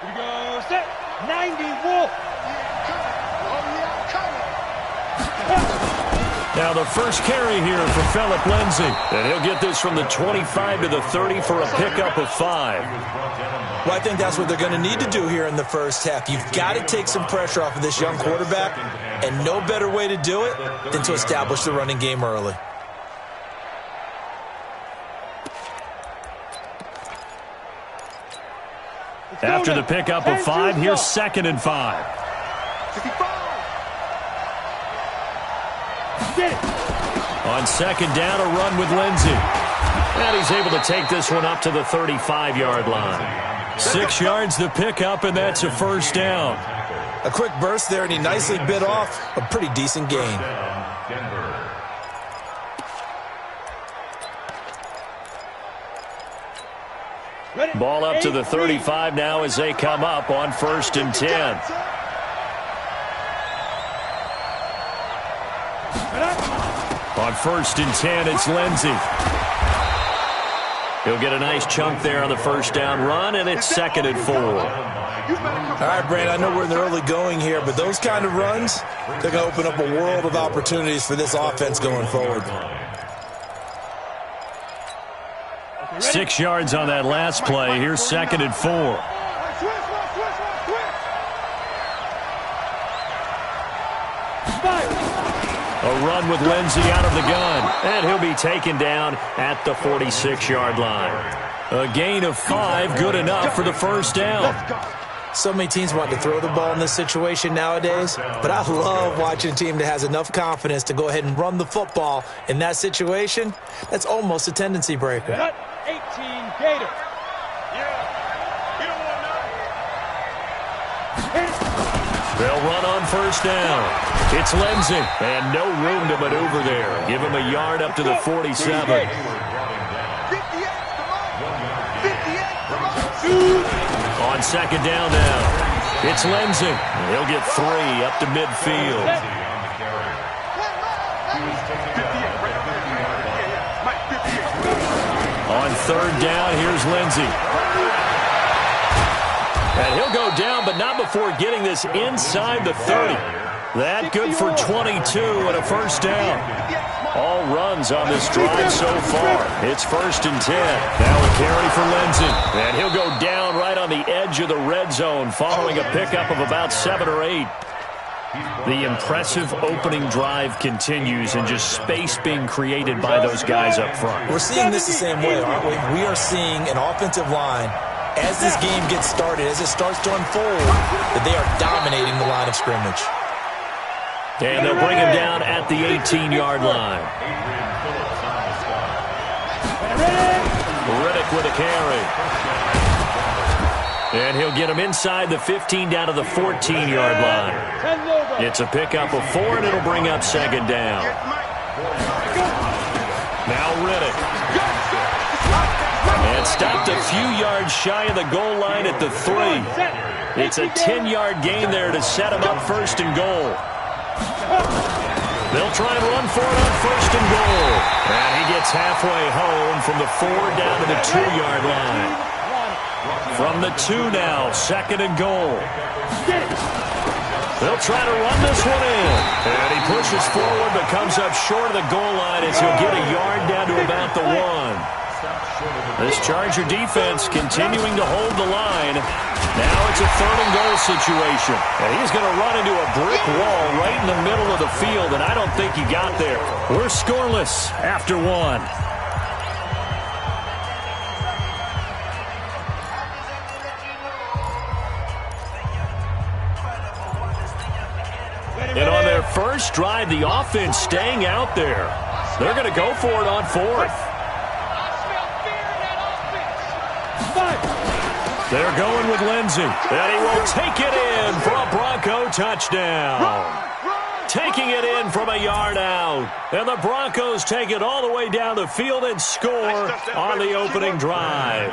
Here we go, set, 90, Wolf. Now the first carry here for Phillip Lindsay. And he'll get this from the 25 to the 30 for a pickup of 5. Well, I think that's what they're going to need to do here in the first half. You've got to take some pressure off of this young quarterback, and no better way to do it than to establish the running game early. After the pickup of 5, here's 2nd and 5. On 2nd down, a run with Lindsay. And he's able to take this one up to the 35-yard line. 6 yards the pickup, and that's a first down. A quick burst there, and he nicely bit off a pretty decent gain. Ball up to the 35 now as they come up on 1st and 10. On 1st and 10, it's Lindsay. He'll get a nice chunk there on the first down run, and it's 2nd and 4. All right, Brand, I know we're in the early going here, but those kind of runs, they're going to open up a world of opportunities for this offense going forward. 6 yards on that last play. Here's 2nd and 4. A run with Lindsay out of the gun, and he'll be taken down at the 46-yard line. A gain of 5, good enough for the first down. So many teams want to throw the ball in this situation nowadays, but I love watching a team that has enough confidence to go ahead and run the football in that situation. That's almost a tendency breaker. 18 Gator. They'll run on first down. It's Lindsay, and no room to maneuver there. Give him a yard up to the 47. On 2nd down now, it's Lindsay. He'll get 3 up to midfield. On 3rd down, here's Lindsay. And he'll go down, but not before getting this inside the 30. That good for 22 and a first down. All runs on this drive so far. It's 1st and 10. Now a carry for Lindsay. And he'll go down right on the edge of the red zone following a pickup of about 7 or 8. The impressive opening drive continues, and just space being created by those guys up front. We're seeing this the same way, aren't we? We are seeing an offensive line, as this game gets started, as it starts to unfold, that they are dominating the line of scrimmage. And they'll bring him down at the 18-yard line. Riddick with a carry. And he'll get him inside the 15 down to the 14-yard line. It's a pickup of 4, and it'll bring up 2nd down. Now Riddick. And stopped a few yards shy of the goal line at the 3. It's a 10-yard gain there to set him up 1st and goal. They'll try and run for it on 1st and goal. And he gets halfway home from the 4 down to the 2-yard line. From the 2 now, 2nd and goal. They'll try to run this one in. And he pushes forward but comes up short of the goal line as he'll get a yard down to about the 1. This Charger defense continuing to hold the line. Now it's a 3rd and goal situation. And he's going to run into a brick wall right in the middle of the field, and I don't think he got there. We're scoreless after 1. And on their first drive, the offense staying out there. They're going to go for it on 4th. They're going with Lindsay, and he will take it in for a Bronco touchdown. Taking it in from a yard out, and the Broncos take it all the way down the field and score on the opening drive.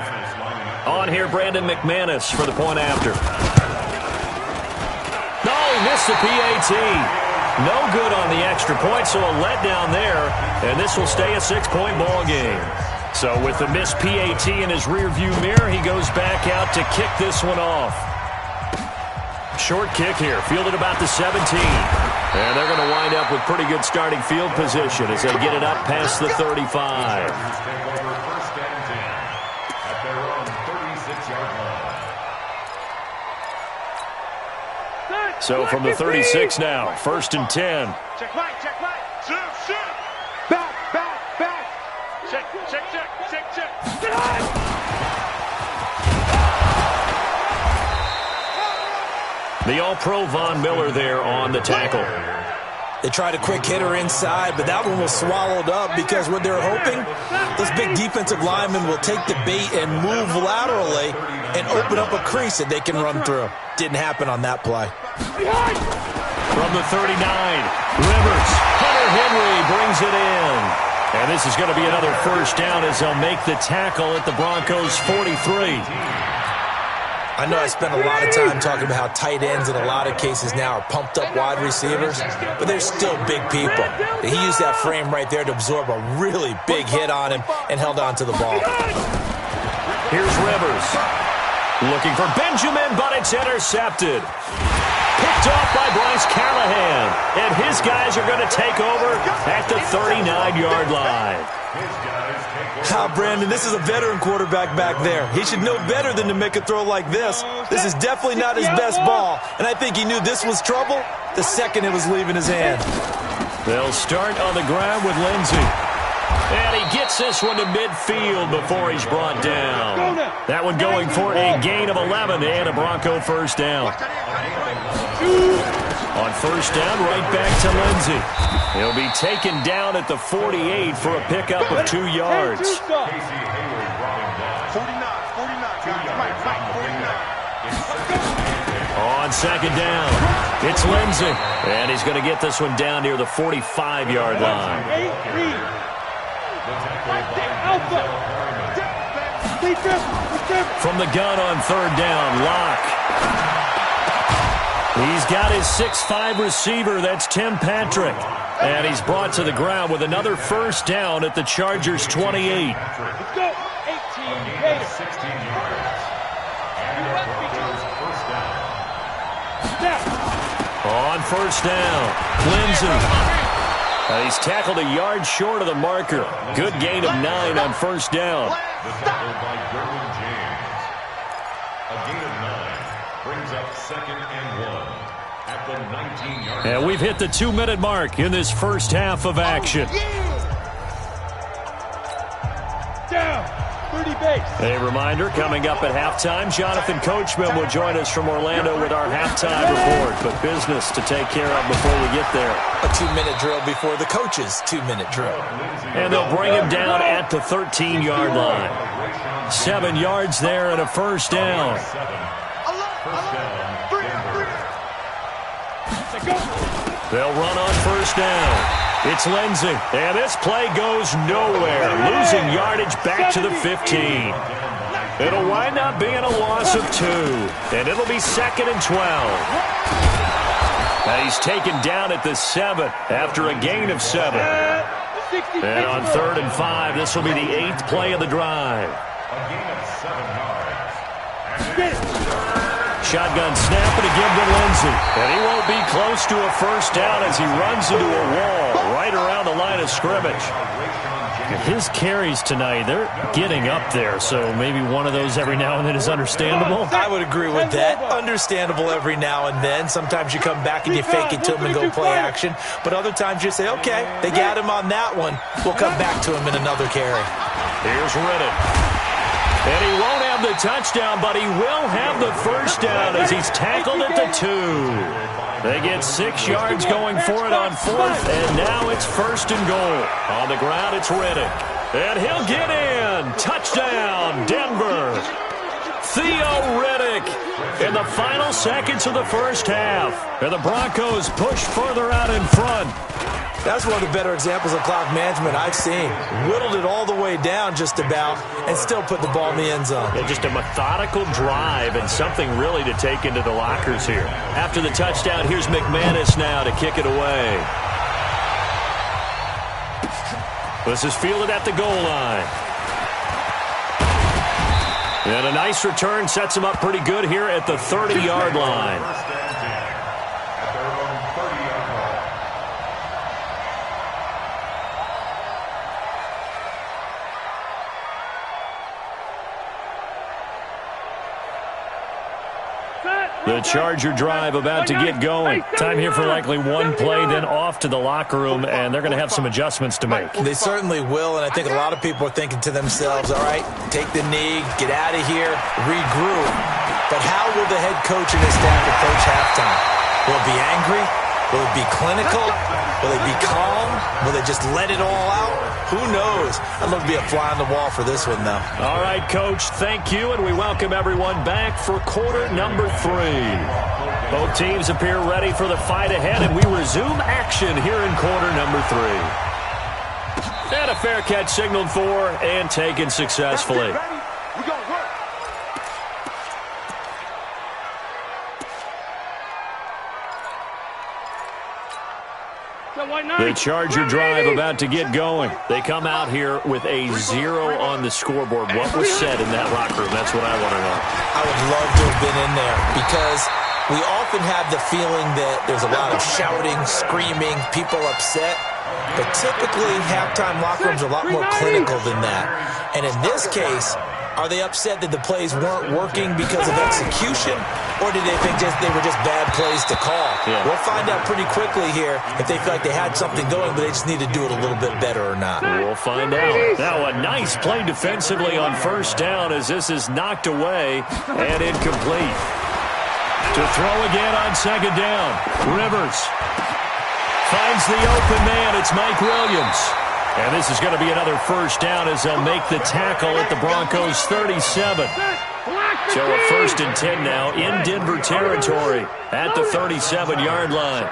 On here, Brandon McManus for the point after. No, he missed the PAT. No good on the extra point, so a letdown there, and this will stay a 6-point ball game. So with the missed PAT in his rearview mirror, he goes back out to kick this one off. Short kick here, fielded about the 17. And they're going to wind up with pretty good starting field position as they get it up past the 35. So from the 36 now, 1st and 10. Check right, check right. Back. Check. The All-Pro Von Miller there on the tackle. They tried a quick hitter inside, but that one was swallowed up because what they're hoping, this big defensive lineman will take the bait and move laterally and open up a crease that they can run through. Didn't happen on that play. From the 39, Rivers. Hunter Henry brings it in. And this is going to be another first down as they'll make the tackle at the Broncos' 43. I know I spent a lot of time talking about how tight ends in a lot of cases now are pumped up wide receivers, but they're still big people. He used that frame right there to absorb a really big hit on him and held on to the ball. Here's Rivers. Looking for Benjamin, but it's intercepted. Picked off by Bryce Callahan. And his guys are going to take over at the 39-yard line. Brandon, this is a veteran quarterback back there. He should know better than to make a throw like this. This is definitely not his best ball, and I think he knew this was trouble the second it was leaving his hand. They'll start on the ground with Lindsey. And he gets this one to midfield before he's brought down. That one going for a gain of 11 and a Bronco first down. On first down, right back to Lindsey. He'll be taken down at the 48 for a pickup of 2 yards. On second down, it's Lindsey. And he's going to get this one down near the 45-yard line. From the gun on third down, Locke. He's got his 6'5 receiver, that's Tim Patrick. And he's brought to the ground with another first down at the Chargers' 28. Let's go. 18 Gators. 16 yards. On first down, Lindsey. He's tackled a yard short of the marker. Good gain of 9 on first down. The tackle by Derwin James. A gain of 9 brings up 2nd and 1 at the 19-yard line. And we've hit the 2-minute mark in this first half of action. Down. 30 base. A reminder, coming up at halftime, Jonathan Coachman will join us from Orlando with our halftime report. But business to take care of before we get there. A 2-minute drill before the coach's 2-minute drill. And they'll bring him down at the 13-yard line. 7 yards there and a first down. They'll run on first down. It's Lindsey, and this play goes nowhere, losing yardage back to the 15. It'll wind up being a loss of 2, and it'll be 2nd and 12. Now he's taken down at the 7 after a gain of 7. And on 3rd and 5, this will be the 8th play of the drive. A gain of 7 yards. Shotgun snap and a give to Lindsey. And he won't be close to a first down as he runs into a wall right around the line of scrimmage. His carries tonight, they're getting up there, so maybe one of those every now and then is understandable. I would agree with that. Understandable every now and then. Sometimes you come back and you fake it to him and go play action. But other times you say, okay, they got him on that one. We'll come back to him in another carry. Here's Riddick. And he won't have the touchdown, but he will have the first down as he's tackled at the 2. They get 6 yards going for it on 4th, and now it's 1st and goal. On the ground, it's Riddick. And he'll get in. Touchdown, Denver. Theo Riddick in the final seconds of the first half. And the Broncos push further out in front. That's one of the better examples of clock management I've seen. Whittled it all the way down just about and still put the ball in the end zone. Yeah, just a methodical drive and something really to take into the lockers here. After the touchdown, here's McManus now to kick it away. This is fielded at the goal line. And a nice return sets them up pretty good here at the 30-yard line. First and 10 at their own 30-yard line. The Charger drive about to get going. Time here for likely one play, then off to the locker room, and they're going to have some adjustments to make. They certainly will, and I think a lot of people are thinking to themselves, all right, take the knee, get out of here, regroup. But how will the head coach and his staff approach halftime? Will it be angry? Will it be clinical? Will they be calm? Will they just let it all out? Who knows? I'd love to be a fly on the wall for this one, though. All right, Coach, thank you, and we welcome everyone back for quarter number 3. Both teams appear ready for the fight ahead, and we resume action here in quarter number 3. And a fair catch signaled for and taken successfully. The Charger drive about to get going. They come out here with a 0 on the scoreboard. What was said in that locker room? That's what I want to know. I would love to have been in there because we often have the feeling that there's a lot of shouting, screaming, people upset. But typically, halftime locker rooms are a lot more clinical than that. And in this case, are they upset that the plays weren't working because of execution, or did they think they were just bad plays to call? Yeah. We'll find out pretty quickly here if they feel like they had something going, but they just need to do it a little bit better or not. We'll find out. Now, a nice play defensively on first down as this is knocked away and incomplete. To throw again on second down. Rivers finds the open man. It's Mike Williams. And this is going to be another first down as they'll make the tackle at the Broncos' 37. So a 1st and 10 now in Denver territory at the 37-yard line.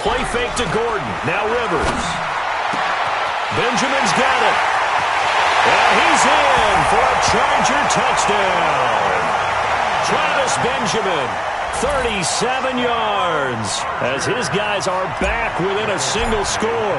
Play fake to Gordon. Now Rivers. Benjamin's got it. And he's in for a Charger touchdown. Travis Benjamin. 37 yards as his guys are back within a single score.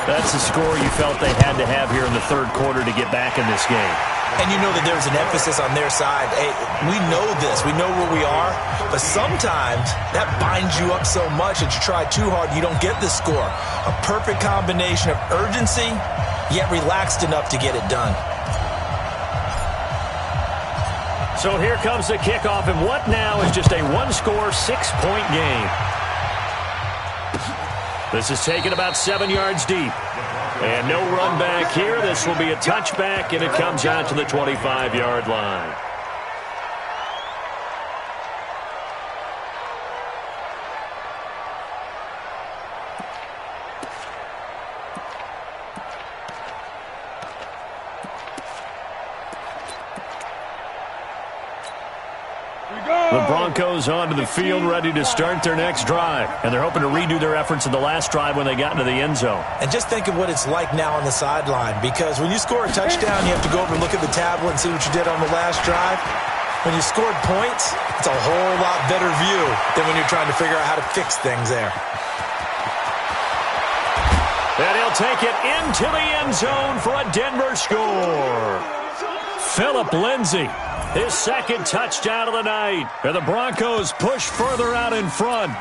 That's the score you felt they had to have here in the third quarter to get back in this game. And you know that there's an emphasis on their side. Hey, we know this. We know where we are. But sometimes that binds you up so much that you try too hard, you don't get the score. A perfect combination of urgency, yet relaxed enough to get it done. So here comes the kickoff, and what now is just a one-score, 6-point game. This is taken about 7 yards deep. And no run back here. This will be a touchback, and it comes out to the 25-yard line. The Broncos onto the field, ready to start their next drive. And they're hoping to redo their efforts in the last drive when they got into the end zone. And just think of what it's like now on the sideline, because when you score a touchdown, you have to go over and look at the tablet and see what you did on the last drive. When you scored points, it's a whole lot better view than when you're trying to figure out how to fix things there. And he'll take it into the end zone for a Denver score. Phillip Lindsay. His second touchdown of the night. And the Broncos push further out in front.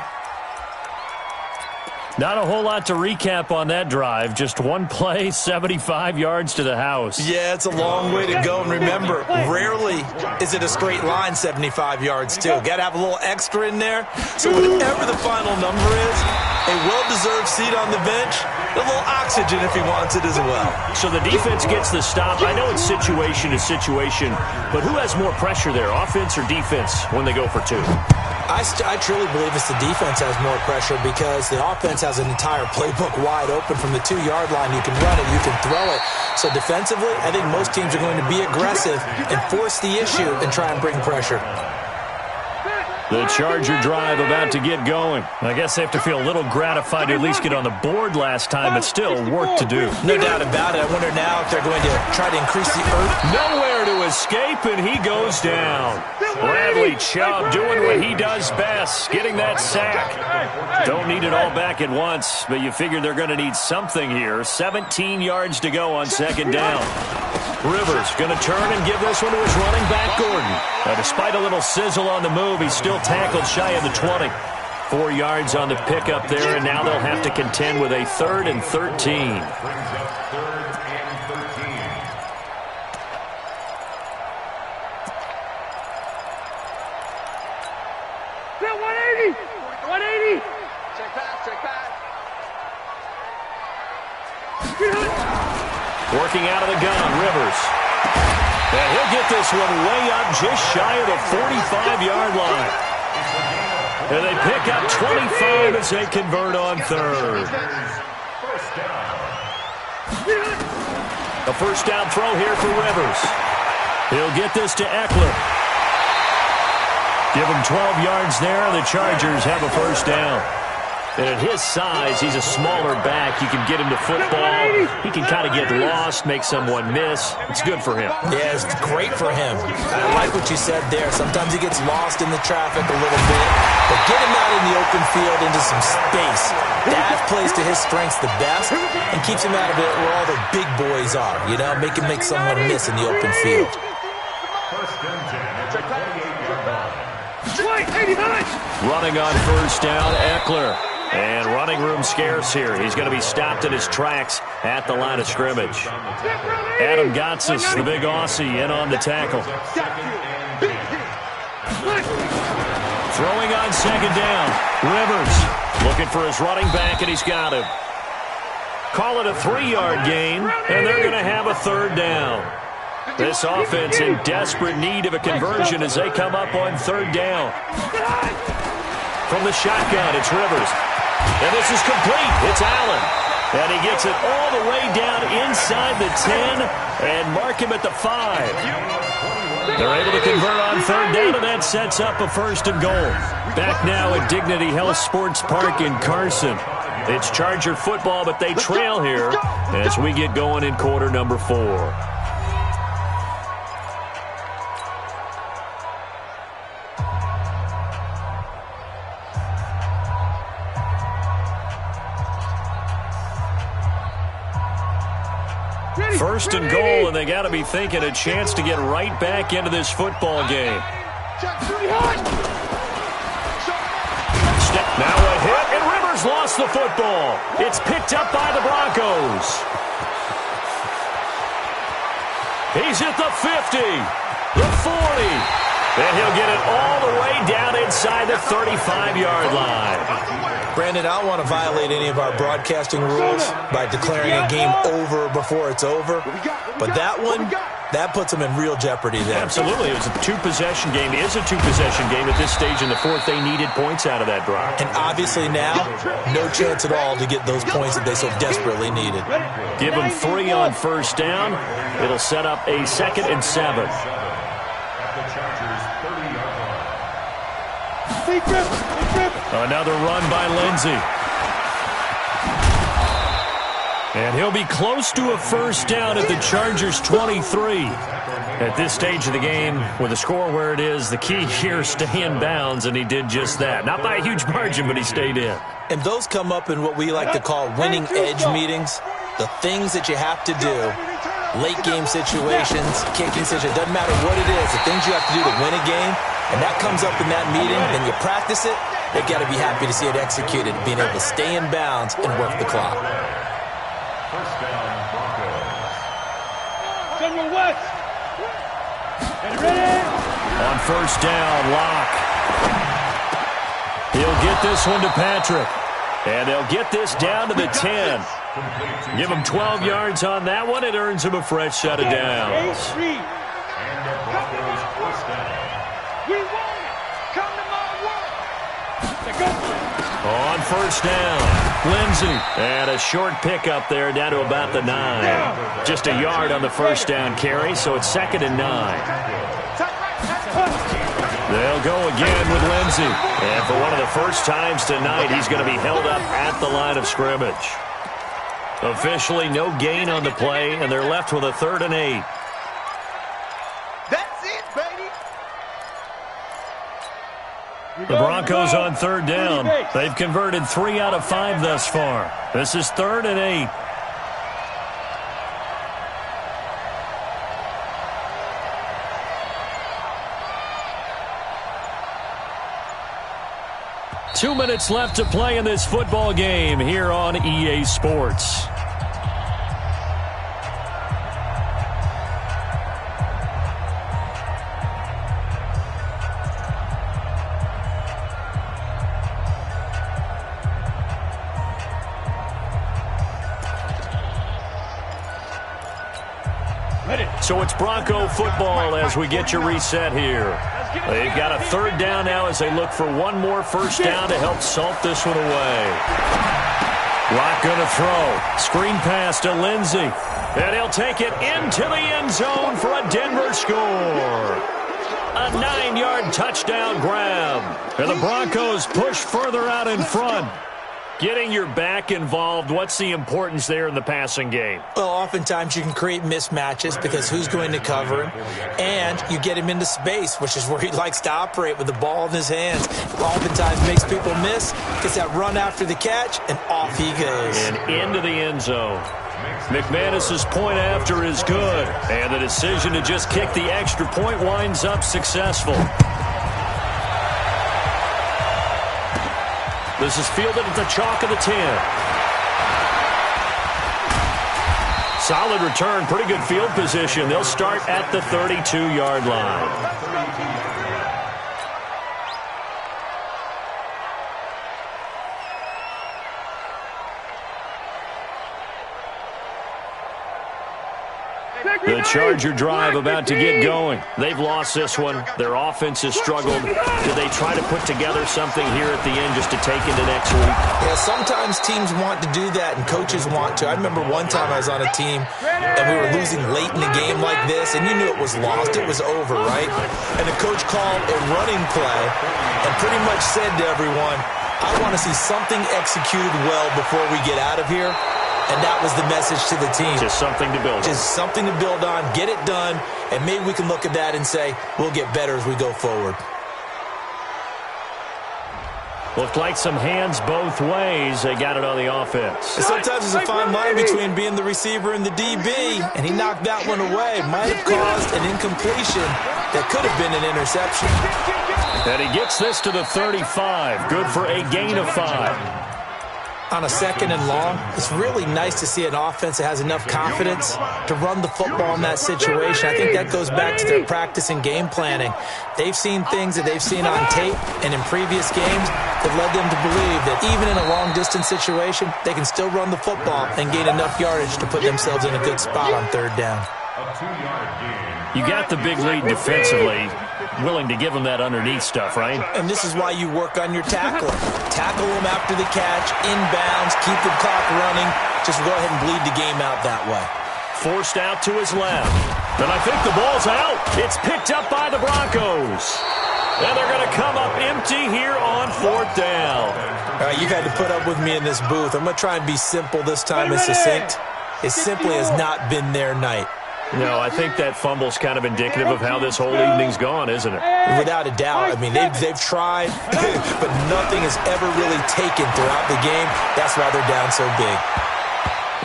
Not a whole lot to recap on that drive. Just one play, 75 yards to the house. Yeah, it's a long way to go. And remember, rarely is it a straight line 75 yards, too. Got to have a little extra in there. So whatever the final number is, a well-deserved seat on the bench, a little oxygen if he wants it as well. So the defense gets the stop. I know it's situation to situation, but who has more pressure there, offense or defense, when they go for two? I truly believe it's the defense has more pressure because the offense has an entire playbook wide open from the 2-yard line. You can run it, you can throw it. So defensively, I think most teams are going to be aggressive and force the issue and try and bring pressure. The Charger drive about to get going. I guess they have to feel a little gratified to at least get on the board last time, but still work to do. No doubt about it. I wonder now if they're going to try to increase the earth. Nowhere to escape, and he goes down. Bradley Chubb doing what he does best, getting that sack. Don't need it all back at once, but you figure they're going to need something here. 17 yards to go on second down. Rivers going to turn and give this one to his running back, Gordon. Despite a little sizzle on the move, he's still tackled shy of the 20. 4 yards on the pickup there, and now they'll have to contend with a 3rd and 13. Working out of the gun, Rivers. And he'll get this one way up just shy of the 45-yard line. And they pick up 25 as they convert on 3rd. A first down throw here for Rivers. He'll get this to Eckler. Give him 12 yards there. The Chargers have a first down. And at his size, he's a smaller back. You can get him to football. He can kind of get lost, make someone miss. It's good for him. Yeah, it's great for him. I like what you said there. Sometimes he gets lost in the traffic a little bit. But get him out in the open field into some space. That plays to his strengths the best and keeps him out of it where all the big boys are. You know, make him make someone miss in the open field. Running on first down, Eckler. And running room scarce here. He's going to be stopped in his tracks at the line of scrimmage. Adam Gotsis, the big Aussie, in on the tackle. Throwing on second down. Rivers looking for his running back, and he's got him. Call it a 3-yard gain, and they're going to have a 3rd down. This offense in desperate need of a conversion as they come up on 3rd down. From the shotgun, it's Rivers. And this is complete. It's Allen. And he gets it all the way down inside the 10 and mark him at the 5. They're able to convert on 3rd down, and that sets up a 1st and goal. Back now at Dignity Health Sports Park in Carson. It's Charger football, but they trail here as we get going in quarter number 4. First and goal, and they got to be thinking a chance to get right back into this football game. Now a hit, and Rivers lost the football. It's picked up by the Broncos. He's at the 50, the 40, and he'll get it all the way down inside the 35-yard line. Brandon, I don't want to violate any of our broadcasting rules by declaring a game over before it's over. But that one, that puts them in real jeopardy there. Absolutely. It was a 2-possession game. It is a 2-possession game at this stage in the 4th. They needed points out of that drive. And obviously now, no chance at all to get those points that they so desperately needed. Give them 3 on first down. It'll set up a 2nd and 7. Another run by Lindsey. And he'll be close to a first down at the Chargers' 23. At this stage of the game, with the score where it is, the key here is stay in bounds, and he did just that. Not by a huge margin, but he stayed in. And those come up in what we like to call winning edge meetings. The things that you have to do, late game situations, kicking situations, doesn't matter what it is, the things you have to do to win a game, and that comes up in that meeting, and you practice it, they've got to be happy to see it executed, being able to stay in bounds and work the clock. First down, Broncos. General West. Get ready. On first down, Locke. He'll get this one to Patrick. And they'll get this down to the 10. Give him 12 yards on that one. It earns him a fresh set of downs. And the Broncos first down. We want it. Come to my work. On first down, Lindsey. And a short pickup there down to about the 9. Just a yard on the first down carry, so it's 2nd and 9. They'll go again with Lindsey. And for one of the first times tonight, he's going to be held up at the line of scrimmage. Officially no gain on the play, and they're left with a 3rd and 8. That's it, baby. The Broncos on 3rd down. They've converted 3 out of 5 thus far. This is 3rd and 8. Two minutes left to play in this football game here on EA Sports. So it's Bronco football as we get you reset here. They've got a 3rd down now as they look for one more first down to help salt this one away. Lock going to throw. Screen pass to Lindsey. And he'll take it into the end zone for a Denver score. A 9-yard touchdown grab. And the Broncos push further out in front. Getting your back involved, what's the importance there in the passing game? Well, oftentimes you can create mismatches because who's going to cover him? And you get him into space, which is where he likes to operate with the ball in his hands. Oftentimes makes people miss, gets that run after the catch, and off he goes. And into the end zone. McManus's point after is good. And the decision to just kick the extra point winds up successful. This is fielded at the chalk of the 10. Solid return, pretty good field position. They'll start at the 32-yard line. The Charger drive about to get going. They've lost this one. Their offense has struggled. Do they try to put together something here at the end just to take into next week? Yeah, sometimes teams want to do that and coaches want to. I remember one time I was on a team and we were losing late in the game like this, and you knew it was lost. It was over, right? And the coach called a running play and pretty much said to everyone, I want to see something executed well before we get out of here. And that was the message to the team. Just something to build on. Just something to build on, get it done, and maybe we can look at that and say, we'll get better as we go forward. Looked like some hands both ways. They got it on the offense. And sometimes there's a fine line between being the receiver and the DB, and he knocked that one away. Might have caused an incompletion that could have been an interception. And he gets this to the 35. Good for a gain of 5. On a 2nd and long, it's really nice to see an offense that has enough confidence to run the football in that situation. I think that goes back to their practice and game planning. They've seen things that they've seen on tape and in previous games that led them to believe that even in a long-distance situation, they can still run the football and gain enough yardage to put themselves in a good spot on 3rd down. You got the big lead defensively. Willing to give them that underneath stuff, right? And this is why you work on your tackling. Tackle them after the catch, inbounds, keep the clock running. Just go ahead and bleed the game out that way. Forced out to his left. And I think the ball's out. It's picked up by the Broncos. And they're going to come up empty here on 4th down. All right, you've had to put up with me in this booth. I'm going to try and be simple this time and succinct. It simply has not been their night. No, I think that fumble's kind of indicative of how this whole evening's gone, isn't it? Without a doubt. I mean, they've tried, but nothing has ever really taken throughout the game. That's why they're down so big.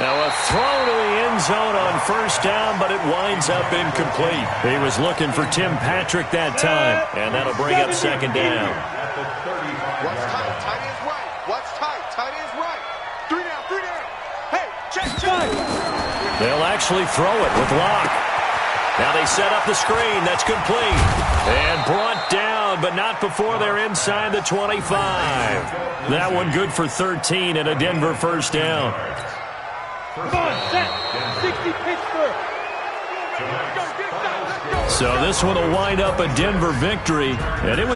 Now a throw to the end zone on 1st down, but it winds up incomplete. He was looking for Tim Patrick that time, and that'll bring up 2nd down. What's tight? Tight is right. What's tight? Tight is right. 3 down, 3 down. Hey, check. They'll actually throw it with Locke. Now they set up the screen. That's complete. And brought down, but not before they're inside the 25. That one good for 13 and a Denver 1st down. Come on, set. 60 Pittsburgh. So this one will wind up a Denver victory. And it was